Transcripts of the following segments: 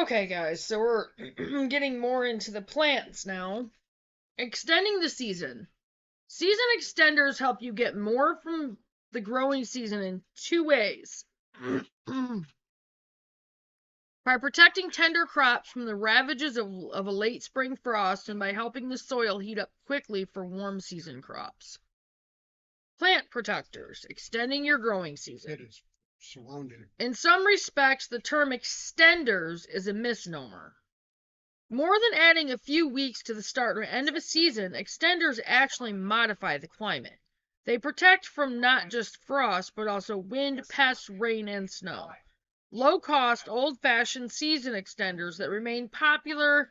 Okay, guys, so we're getting more into the plants now. Extending the season. Season extenders help you get more from the growing season in two ways. By protecting tender crops from the ravages of a late spring frost and by helping the soil heat up quickly for warm season crops. Plant protectors, extending your growing season. It is surrounded. In some respects, the term extenders is a misnomer. More than adding a few weeks to the start or end of a season, extenders actually modify the climate. They protect from not just frost, but also wind, pests, rain, and snow. Low-cost, old-fashioned season extenders that remain popular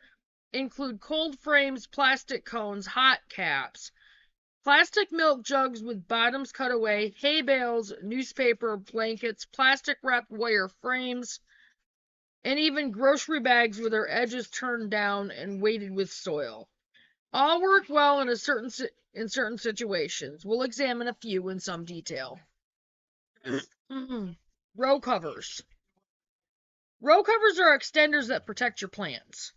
include cold frames, plastic cones, hot caps, plastic milk jugs with bottoms cut away, hay bales, newspaper, blankets, plastic-wrapped wire frames, and even grocery bags with their edges turned down and weighted with soil. All work well in certain situations. We'll examine a few in some detail. Row covers. Row covers are extenders that protect your plants.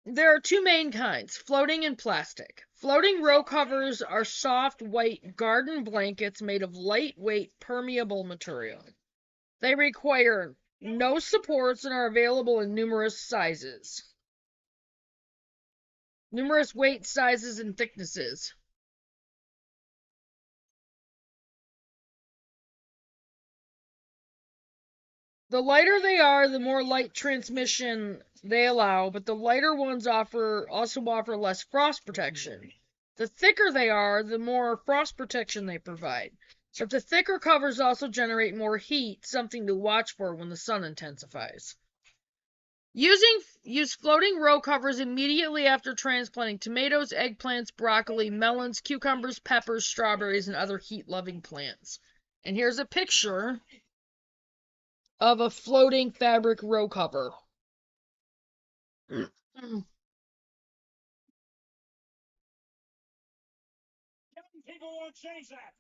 There are two main kinds, floating and plastic. Floating row covers are soft, white garden blankets made of lightweight, permeable material. They require no supports and are available in numerous sizes. Numerous weight sizes and thicknesses. The lighter they are, the more light transmission they allow, but the lighter ones also offer less frost protection. The thicker they are, the more frost protection they provide. But the thicker covers also generate more heat, something to watch for when the sun intensifies. Use floating row covers immediately after transplanting tomatoes, eggplants, broccoli, melons, cucumbers, peppers, strawberries, and other heat-loving plants. And here's a picture of a floating fabric row cover. Young people won't change that.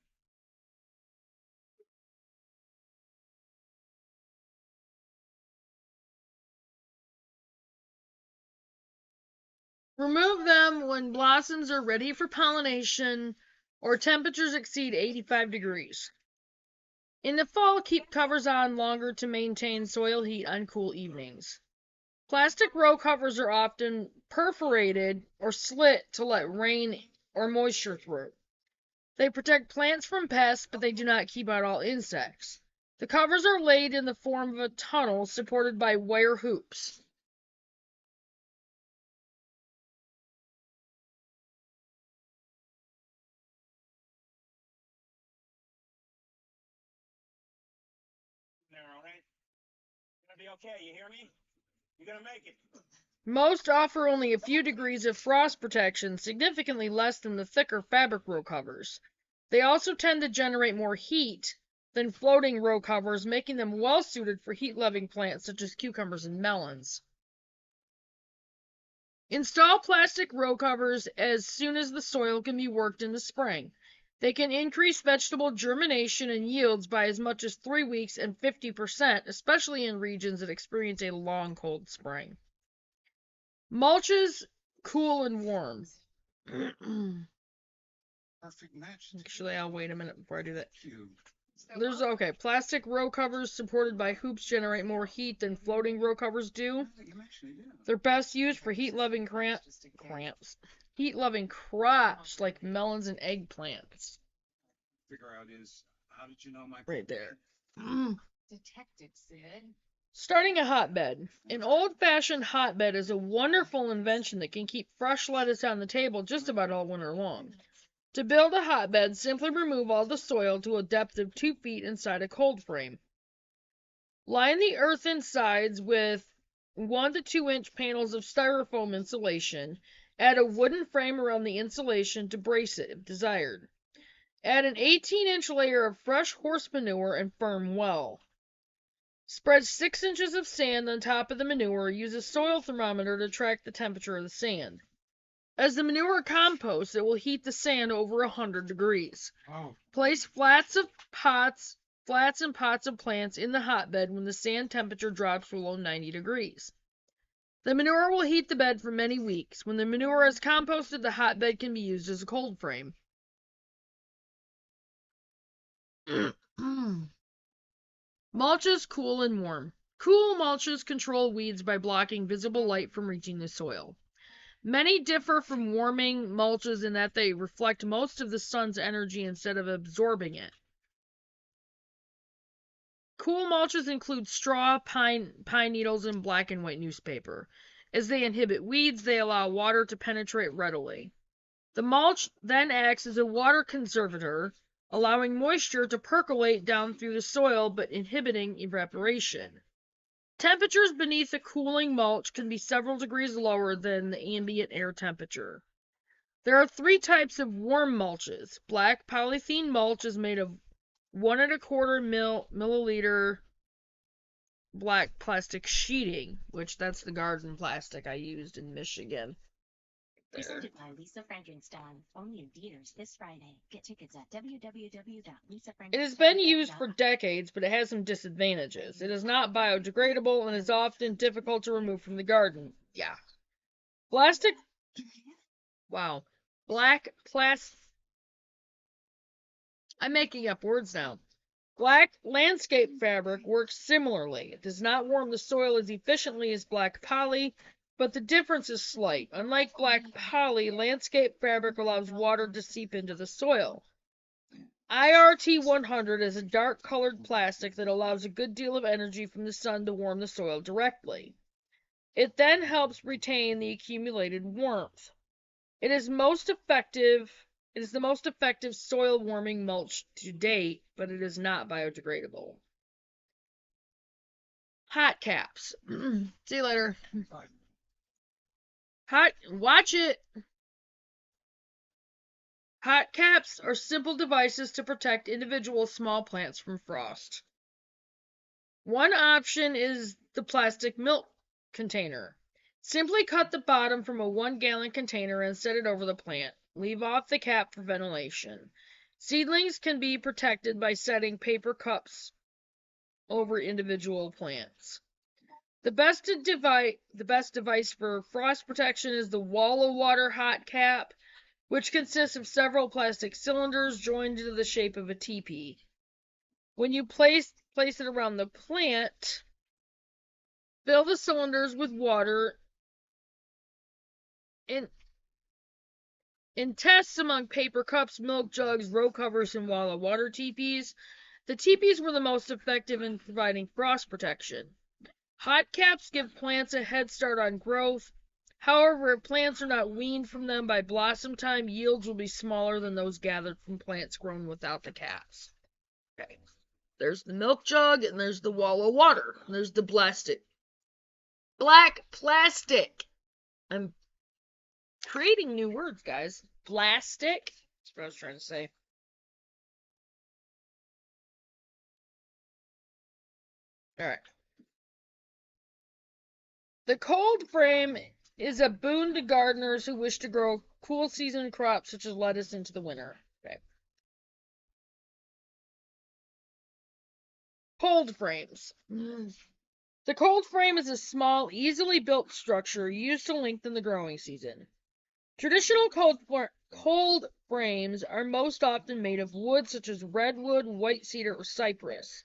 Remove them when blossoms are ready for pollination or temperatures exceed 85 degrees. In the fall, keep covers on longer to maintain soil heat on cool evenings. Plastic row covers are often perforated or slit to let rain or moisture through. They protect plants from pests, but they do not keep out all insects. The covers are laid in the form of a tunnel supported by wire hoops. There, all right? It's gonna be okay, you hear me? You're gonna make it. Most offer only a few degrees of frost protection, significantly less than the thicker fabric row covers. They also tend to generate more heat than floating row covers, making them well suited for heat-loving plants such as cucumbers and melons. Install plastic row covers as soon as the soil can be worked in the spring. They can increase vegetable germination and yields by as much as 3 weeks and 50%, especially in regions that experience a long cold spring. Mulches, cool and warm. Perfect match. Actually, I'll wait a minute before I do that. Cube. Okay. Plastic row covers supported by hoops generate more heat than floating row covers do. They're best used for heat-loving heat-loving crops like melons and eggplants. Figure out is how did you know my Right there. Detective Sid. Starting a hotbed. An old-fashioned hotbed is a wonderful invention that can keep fresh lettuce on the table just about all winter long. To build a hotbed, simply remove all the soil to a depth of 2 feet inside a cold frame. Line the earthen sides with 1 to 2 inch panels of styrofoam insulation. Add a wooden frame around the insulation to brace it if desired. Add an 18-inch layer of fresh horse manure and firm well. Spread 6 inches of sand on top of the manure. Use a soil thermometer to track the temperature of the sand. As the manure composts, it will heat the sand over 100 degrees. Oh. Place flats of pots flats, and pots of plants in the hotbed when the sand temperature drops below 90 degrees. The manure will heat the bed for many weeks. When the manure is composted, the hotbed can be used as a cold frame. Mulches, cool and warm. Cool mulches control weeds by blocking visible light from reaching the soil. Many differ from warming mulches in that they reflect most of the sun's energy instead of absorbing it. Cool mulches include straw, pine needles, and black and white newspaper. As they inhibit weeds, they allow water to penetrate readily. The mulch then acts as a water conservator, allowing moisture to percolate down through the soil but inhibiting evaporation. Temperatures beneath a cooling mulch can be several degrees lower than the ambient air temperature. There are 3 types of warm mulches. Black polythene mulch is made of 1 1/4 milliliter black plastic sheeting, which that's the garden plastic I used in Michigan. Presented by Lisa Frankenstein. Only in theaters this Friday. Get tickets at www.lisafrankenstein.com. It has been used for decades, but it has some disadvantages. It is not biodegradable and is often difficult to remove from the garden. Yeah. Plastic. Wow. Black plastic. I'm making up words now. Black landscape fabric works similarly. It does not warm the soil as efficiently as black poly, but the difference is slight. Unlike black poly, landscape fabric allows water to seep into the soil. IRT 100 is a dark-colored plastic that allows a good deal of energy from the sun to warm the soil directly. It then helps retain the accumulated warmth. It is the most effective soil warming mulch to date, but it is not biodegradable. Hot caps. See you later. Watch it. Hot caps are simple devices to protect individual small plants from frost. One option is the plastic milk container. Simply cut the bottom from a 1-gallon container and set it over the plant. Leave off the cap for ventilation. Seedlings can be protected by setting paper cups over individual plants. The best device for frost protection is the wall of water hot cap, which consists of several plastic cylinders joined into the shape of a teepee. When you place it around the plant, fill the cylinders with water. In tests among paper cups, milk jugs, row covers, and wall of water teepees, the teepees were the most effective in providing frost protection. Hot caps give plants a head start on growth. However, if plants are not weaned from them by blossom time, yields will be smaller than those gathered from plants grown without the caps. Okay. There's the milk jug, and there's the wall of water. And there's the plastic. Black plastic. I'm creating new words, guys. Plastic. That's what I was trying to say. Alright. The cold frame is a boon to gardeners who wish to grow cool season crops such as lettuce into the winter. Okay. Cold frames. The cold frame is a small, easily built structure used to lengthen the growing season. Traditional cold frames are most often made of wood such as redwood, white cedar, or cypress.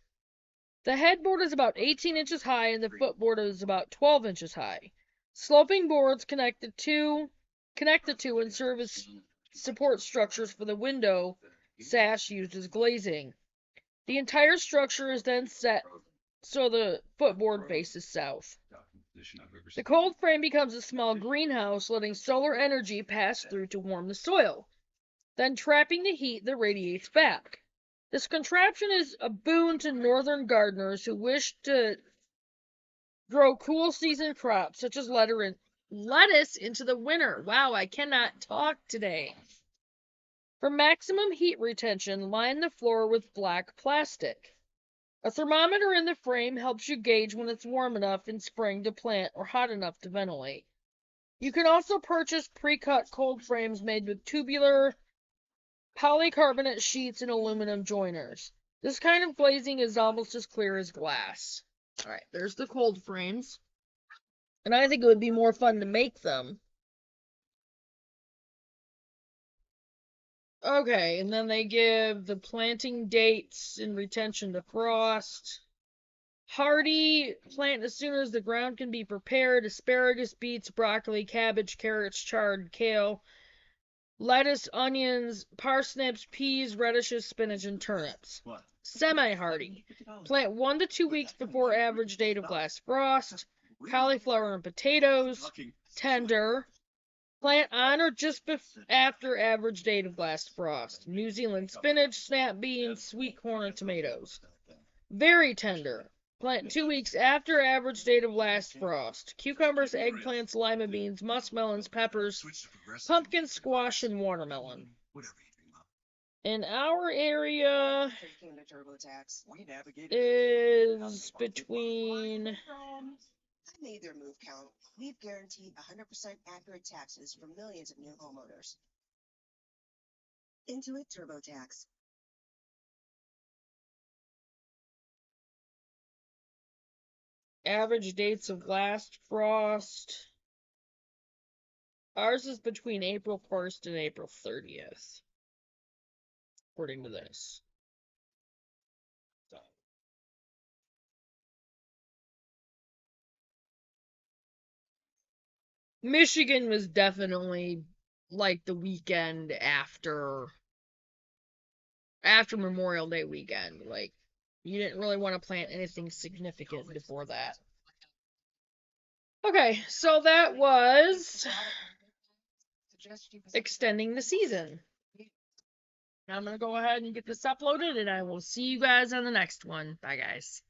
The headboard is about 18 inches high and the footboard is about 12 inches high. Sloping boards connect the two and serve as support structures for the window sash used as glazing. The entire structure is then set so the footboard faces south. The cold frame becomes a small greenhouse, letting solar energy pass through to warm the soil, then trapping the heat that radiates back. This contraption is a boon to northern gardeners who wish to grow cool season crops such as lettuce into the winter. Wow, I cannot talk today. For maximum heat retention, line the floor with black plastic. A thermometer in the frame helps you gauge when it's warm enough in spring to plant or hot enough to ventilate. You can also purchase pre-cut cold frames made with tubular polycarbonate sheets and aluminum joiners. This kind of glazing is almost as clear as glass. Alright, there's the cold frames. And I think it would be more fun to make them. Okay, and then they give the planting dates in retention to frost. Hardy, plant as soon as the ground can be prepared. Asparagus, beets, broccoli, cabbage, carrots, chard, kale, lettuce, onions, parsnips, peas, radishes, spinach, and turnips. Semi-hardy, plant 1 to 2 weeks before average date of last frost. Cauliflower and potatoes. Tender, plant on or just after average date of last frost. New Zealand spinach, snap beans, sweet corn, and tomatoes. Very tender, plant 2 weeks after average date of last frost. Cucumbers, eggplants, lima beans, muskmelons, peppers, pumpkin, squash, and watermelon. In our area is between... I made their move count. We've guaranteed 100% accurate taxes for millions of new homeowners. Intuit TurboTax. Average dates of last frost. Ours is between April 1st and April 30th. According to this. Michigan was definitely like the weekend after Memorial Day weekend. Like, you didn't really want to plant anything significant before that. Okay, so that was extending the season. I'm going to go ahead and get this uploaded, and I will see you guys on the next one. Bye, guys.